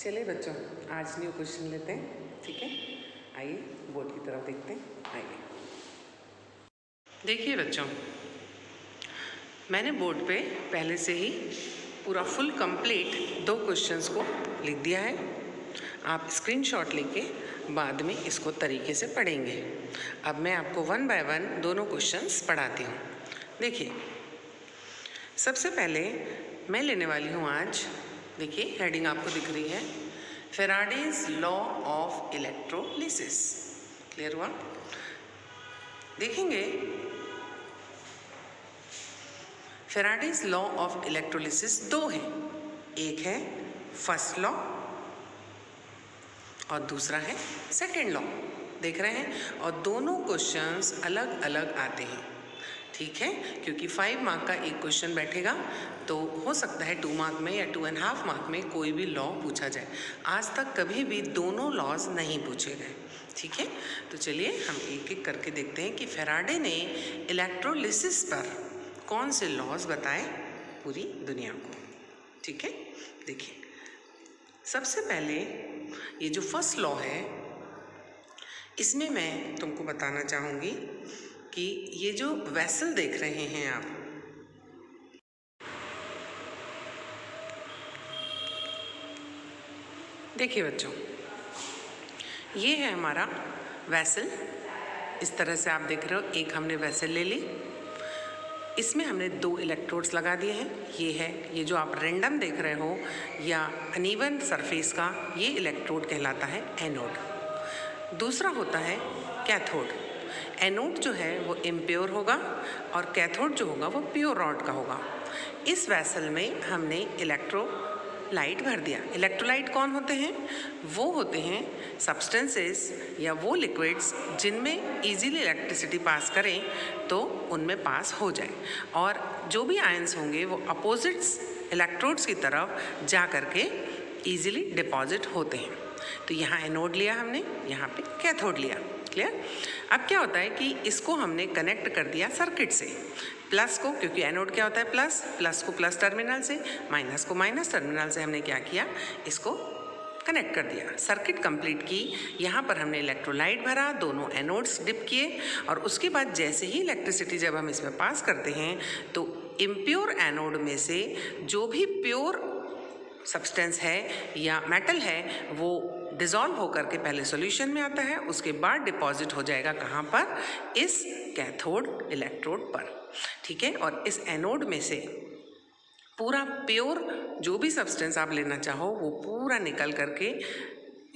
चलिए बच्चों, आज न्यू क्वेश्चन लेते हैं। ठीक है, आइए बोर्ड की तरफ देखते हैं। आइए देखिए बच्चों, मैंने बोर्ड पे पहले से ही पूरा फुल कंप्लीट 2 क्वेश्चंस को लिख दिया है। आप स्क्रीनशॉट लेके बाद में इसको तरीके से पढ़ेंगे। अब मैं आपको 1 बाय 1 दोनों क्वेश्चंस पढ़ाती हूँ। देखिए, सबसे पहले मैं लेने वाली हूँ आज, देखिए हेडिंग आपको दिख रही है, Faraday's law of electrolysis. Clear हुआ? देखेंगे फेराडेज लॉ ऑफ इलेक्ट्रोलिसिस 2 है, एक है फर्स्ट लॉ और दूसरा है सेकंड लॉ। देख रहे हैं, और दोनों क्वेश्चंस अलग अलग आते हैं। ठीक है, क्योंकि 5 मार्क का एक क्वेश्चन बैठेगा तो हो सकता है 2 मार्क में या 2.5 मार्क में कोई भी लॉ पूछा जाए। आज तक कभी भी दोनों लॉज नहीं पूछे गए। ठीक है, तो चलिए हम एक एक करके देखते हैं कि फेराडे ने इलेक्ट्रोलिसिस पर कौन से लॉज बताए पूरी दुनिया को। ठीक है, देखिए सबसे पहले ये जो फर्स्ट लॉ है, इसमें मैं तुमको बताना चाहूँगी कि ये जो वेसल देख रहे हैं आप, देखिए बच्चों, ये है हमारा वेसल। इस तरह से आप देख रहे हो, एक हमने वेसल ले ली, इसमें हमने 2 इलेक्ट्रोड्स लगा दिए हैं। ये है, ये जो आप रेंडम देख रहे हो या अनइवन सरफेस का, ये इलेक्ट्रोड कहलाता है एनोड। दूसरा होता है कैथोड। एनोड जो है वो इम्प्योर होगा और कैथोड जो होगा वो प्योर रॉड का होगा। इस वेसल में हमने इलेक्ट्रोलाइट भर दिया। इलेक्ट्रोलाइट कौन होते हैं? वो होते हैं सब्सटेंसेस या वो लिक्विड्स जिनमें इजीली इलेक्ट्रिसिटी पास करें तो उनमें पास हो जाए, और जो भी आयंस होंगे वो अपोजिट्स इलेक्ट्रोड्स की तरफ जा करके इजीली डिपॉजिट होते हैं। तो यहाँ एनोड लिया हमने, यहाँ पे कैथोड लिया। क्लियर? अब क्या होता है कि इसको हमने कनेक्ट कर दिया सर्किट से। प्लस को, क्योंकि एनोड क्या होता है प्लस, प्लस को प्लस टर्मिनल से, माइनस को माइनस टर्मिनल से हमने क्या किया, इसको कनेक्ट कर दिया। सर्किट कंप्लीट की। यहाँ पर हमने इलेक्ट्रोलाइट भरा, दोनों एनोड्स डिप किए, और उसके बाद जैसे ही इलेक्ट्रिसिटी जब हम इसमें पास करते हैं तो इम्प्योर एनोड में से जो भी प्योर सब्सटेंस है या मेटल है वो डिज़ोल्व होकर के पहले सॉल्यूशन में आता है, उसके बाद डिपॉजिट हो जाएगा कहाँ पर, इस कैथोड इलेक्ट्रोड पर। ठीक है, और इस एनोड में से पूरा प्योर जो भी सब्सटेंस आप लेना चाहो वो पूरा निकल करके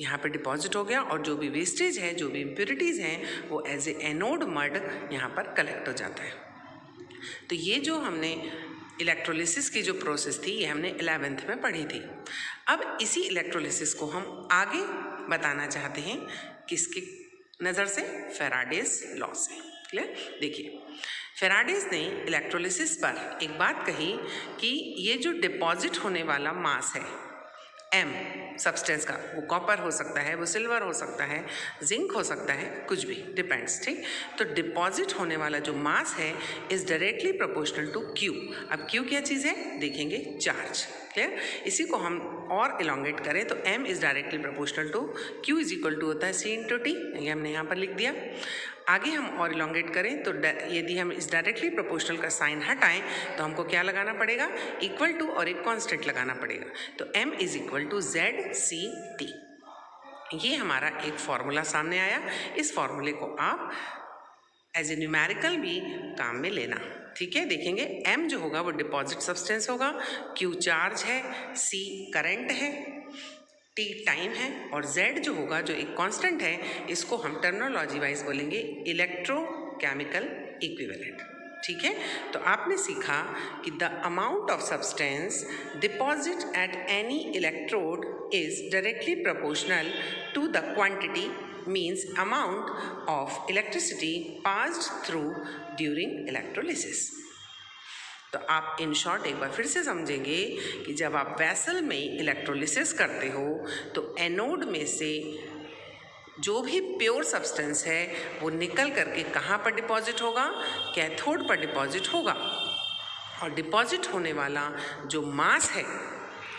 यहाँ पे डिपॉजिट हो गया, और जो भी वेस्टेज है, जो भी इम्प्योरिटीज़ हैं, वो एज ए एनोड मड यहाँ पर कलेक्ट हो जाता है। तो ये जो हमने इलेक्ट्रोलिसिस की जो प्रोसेस थी, ये हमने 11th में पढ़ी थी। अब इसी इलेक्ट्रोलिसिस को हम आगे बताना चाहते हैं किसकी नज़र से, फेराडेज लॉ से। क्लियर? देखिए, फेराडेज ने इलेक्ट्रोलिसिस पर एक बात कही कि ये जो डिपॉजिट होने वाला मास है एम सब्सटेंस का, वो कॉपर हो सकता है, वो सिल्वर हो सकता है, जिंक हो सकता है, कुछ भी डिपेंड्स। ठीक, तो डिपॉजिट होने वाला जो मास है is directly proportional to Q. अब क्यू क्या चीज़ है? देखेंगे, चार्ज। क्लियर? इसी को हम और इलोंगेट करें तो m is directly proportional to q is equal to होता है c इंटू टी। ये हमने यहाँ पर लिख दिया। आगे हम और इलोंगेट करें तो यदि हम इस डायरेक्टली प्रोपोर्शनल का साइन हटाएं तो हमको क्या लगाना पड़ेगा, इक्वल टू और एक कांस्टेंट लगाना पड़ेगा। तो m is equal to ZCT। ये हमारा एक फॉर्मूला सामने आया। इस फॉर्मूले को आप एज ए न्यूमेरिकल भी काम में लेना। ठीक है, देखेंगे m जो होगा वो डिपॉजिट सब्सटेंस होगा, q चार्ज है, c करंट है, t टाइम है, और z जो होगा, जो एक कांस्टेंट है, इसको हम टर्मिनोलॉजी वाइज बोलेंगे इलेक्ट्रोकेमिकल इक्विवेलेंट। ठीक है, तो आपने सीखा कि the amount of substance deposit at any electrode is directly proportional to the quantity means amount of electricity passed through during electrolysis। तो आप इन शॉर्ट एक बार फिर से समझेंगे कि जब आप वेसल में इलेक्ट्रोलिसिस करते हो तो एनोड में से जो भी प्योर सब्सटेंस है वो निकल करके कहाँ पर डिपॉजिट होगा, कैथोड पर डिपॉजिट होगा, और डिपॉजिट होने वाला जो मास है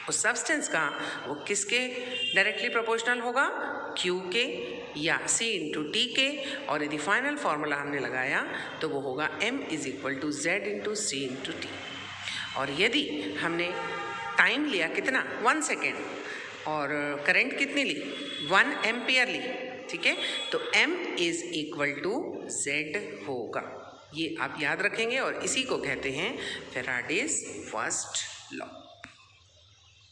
उस सब्सटेंस का वो किसके डायरेक्टली प्रोपोर्शनल होगा, Q के या C इंटू टी के, और यदि फाइनल फार्मूला हमने लगाया तो वो होगा M is equal to Z into C into T. और यदि हमने टाइम लिया कितना 1 सेकेंड और करंट कितनी ली 1 एम्पियर ली, ठीक है, तो M is equal to Z होगा। ये आप याद रखेंगे और इसी को कहते हैं फैराडेज फर्स्ट लॉ।